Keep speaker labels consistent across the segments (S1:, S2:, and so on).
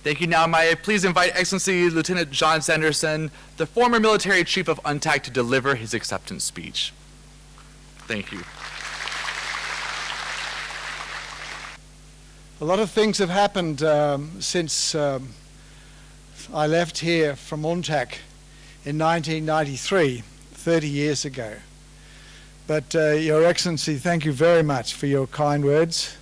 S1: Thank you. Now may I please invite Excellency Lieutenant John Sanderson, the former military chief of UNTAC, to deliver his acceptance speech. Thank you.
S2: A lot of things have happened since I left here from UNTAC in 1993, 30 years ago. But Your Excellency, thank you very much for your kind words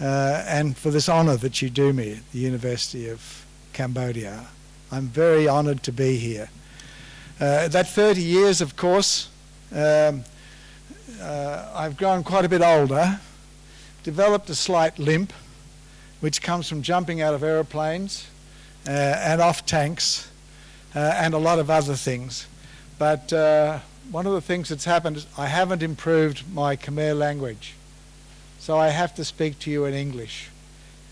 S2: and for this honour that you do me at the University of Cambodia. I'm very honoured to be here. That 30 years, of course, I've grown quite a bit older, developed a slight limp, which comes from jumping out of aeroplanes and off tanks and a lot of other things. But one of the things that's happened is I haven't improved my Khmer language. So I have to speak to you in English.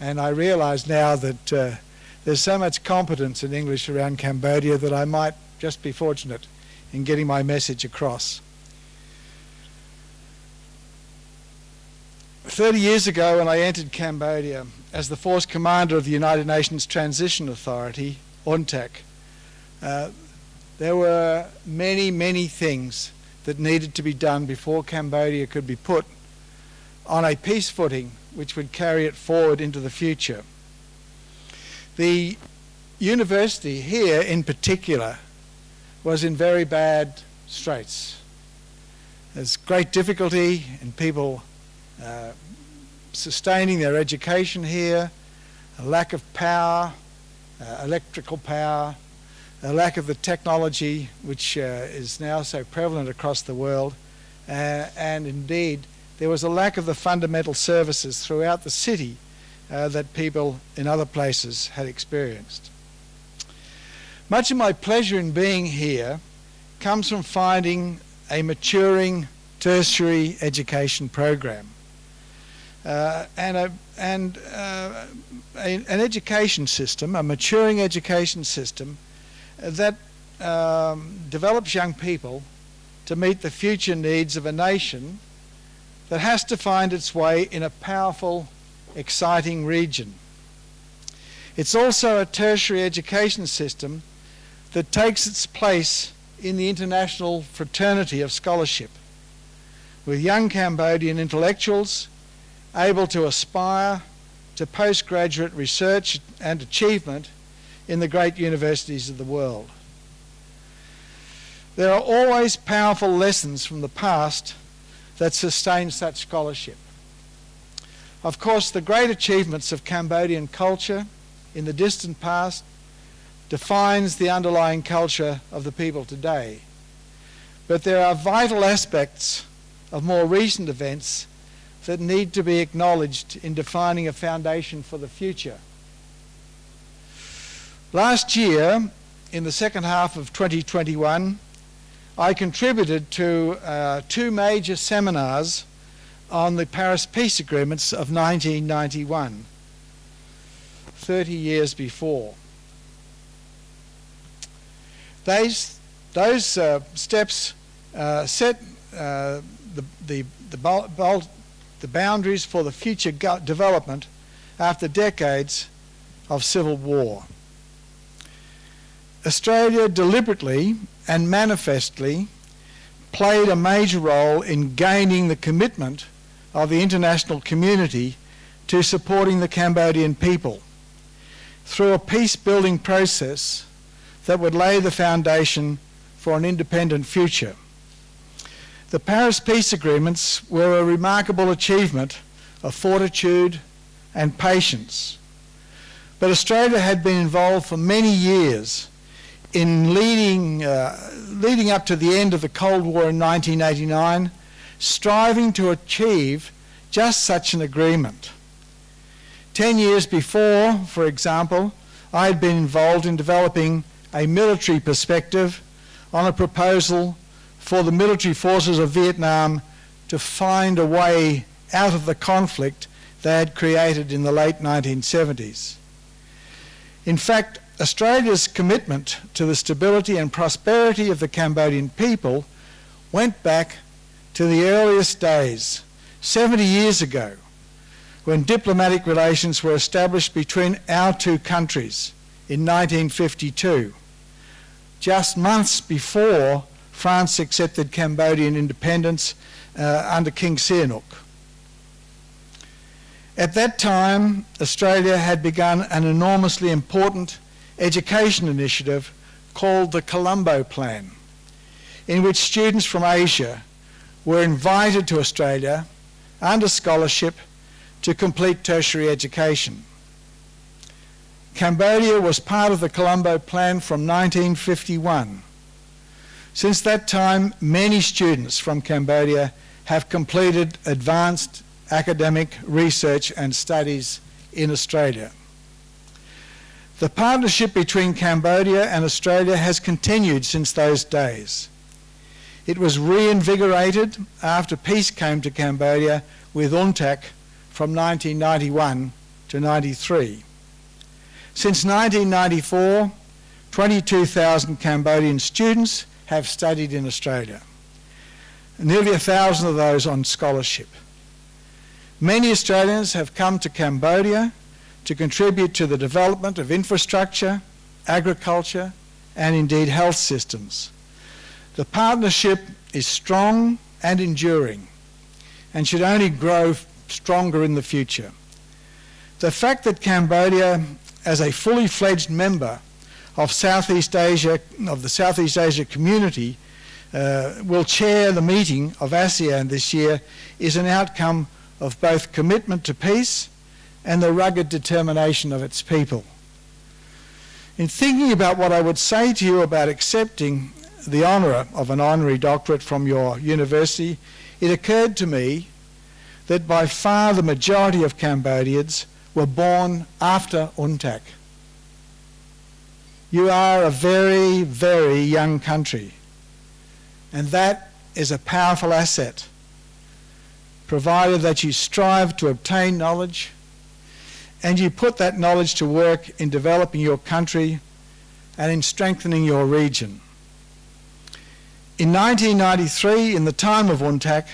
S2: And I realise now that there's so much competence in English around Cambodia that I might just be fortunate in getting my message across. 30 years ago, when I entered Cambodia as the Force Commander of the United Nations Transition Authority, UNTAC, there were many, many things that needed to be done before Cambodia could be put on a peace footing which would carry it forward into the future. The university here in particular was in very bad straits. There's great difficulty in people sustaining their education here, a lack of power, electrical power, a lack of the technology which is now so prevalent across the world, and indeed there was a lack of the fundamental services throughout the city that people in other places had experienced. Much of my pleasure in being here comes from finding a maturing tertiary education program and an education system, a maturing education system that develops young people to meet the future needs of a nation that has to find its way in a powerful, exciting region. It's also a tertiary education system that takes its place in the international fraternity of scholarship, with young Cambodian intellectuals able to aspire to postgraduate research and achievement in the great universities of the world. There are always powerful lessons from the past that sustain such scholarship. Of course, the great achievements of Cambodian culture in the distant past defines the underlying culture of the people today. But there are vital aspects of more recent events that need to be acknowledged in defining a foundation for the future. Last year, in the second half of 2021, I contributed to 2 major seminars on the Paris Peace Agreements of 1991, 30 years before. Those steps set the boundaries for the future development after decades of civil war. Australia deliberately and manifestly played a major role in gaining the commitment of the international community to supporting the Cambodian people through a peace-building process that would lay the foundation for an independent future. The Paris Peace Agreements were a remarkable achievement of fortitude and patience. But Australia had been involved for many years in leading up to the end of the Cold War in 1989, striving to achieve just such an agreement. 10 years before, for example, I had been involved in developing a military perspective on a proposal for the military forces of Vietnam to find a way out of the conflict they had created in the late 1970s. In fact, Australia's commitment to the stability and prosperity of the Cambodian people went back to the earliest days, 70 years ago, when diplomatic relations were established between our two countries in 1952, just months before France accepted Cambodian independence under King Sihanouk. At that time, Australia had begun an enormously important education initiative called the Colombo Plan, in which students from Asia were invited to Australia under scholarship to complete tertiary education. Cambodia was part of the Colombo Plan from 1951. Since that time, many students from Cambodia have completed advanced academic research and studies in Australia. The partnership between Cambodia and Australia has continued since those days. It was reinvigorated after peace came to Cambodia with UNTAC from 1991 to 93. Since 1994, 22,000 Cambodian students have studied in Australia, nearly 1,000 of those on scholarship. Many Australians have come to Cambodia to contribute to the development of infrastructure, agriculture, and indeed health systems. The partnership is strong and enduring and should only grow stronger in the future. The fact that Cambodia, as a fully fledged member of Southeast Asia, of the Southeast Asia community, will chair the meeting of ASEAN this year is an outcome of both commitment to peace and the rugged determination of its people. In thinking about what I would say to you about accepting the honour of an honorary doctorate from your university, it occurred to me that by far the majority of Cambodians were born after UNTAC. You are a very, very young country, and that is a powerful asset, provided that you strive to obtain knowledge and you put that knowledge to work in developing your country and in strengthening your region. In 1993, in the time of UNTAC,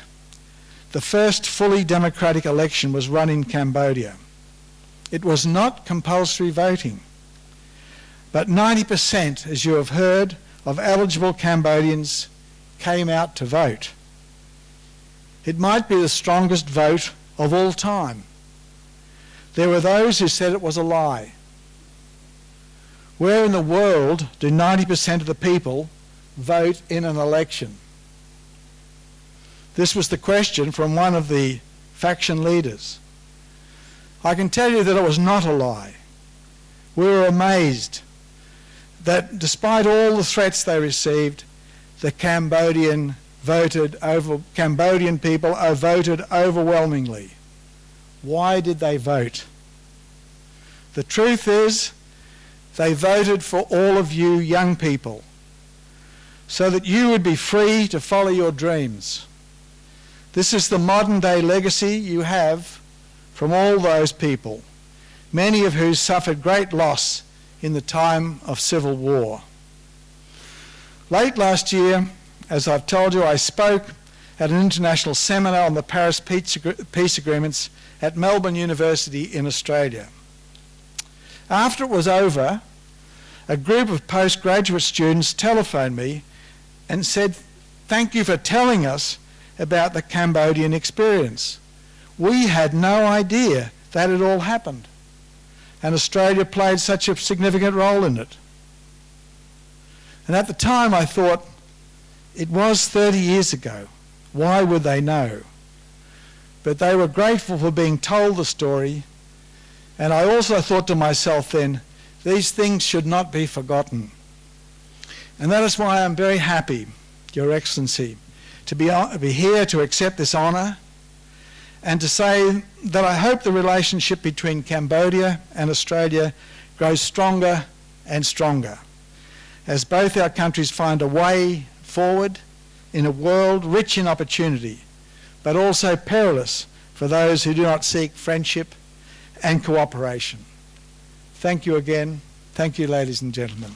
S2: the first fully democratic election was run in Cambodia. It was not compulsory voting, but 90%, as you have heard, of eligible Cambodians came out to vote. It might be the strongest vote of all time. There were those who said it was a lie. Where in the world do 90% of the people vote in an election? This was the question from one of the faction leaders. I can tell you that it was not a lie. We were amazed that despite all the threats they received, the Cambodian people voted overwhelmingly. Why did they vote? The truth is, they voted for all of you young people, so that you would be free to follow your dreams. This is the modern day legacy you have from all those people, many of whom suffered great loss in the time of civil war. Late last year, as I've told you, I spoke at an international seminar on the Paris Peace Agreements at Melbourne University in Australia. After it was over, a group of postgraduate students telephoned me and said, "Thank you for telling us about the Cambodian experience. We had no idea that it all happened, and Australia played such a significant role in it." And at the time I thought, it was 30 years ago. Why would they know? But they were grateful for being told the story, and I also thought to myself then, these things should not be forgotten. And that is why I'm very happy, Your Excellency, to be here to accept this honour and to say that I hope the relationship between Cambodia and Australia grows stronger and stronger as both our countries find a way forward in a world rich in opportunity, but also perilous for those who do not seek friendship and cooperation. Thank you again. Thank you, ladies and gentlemen.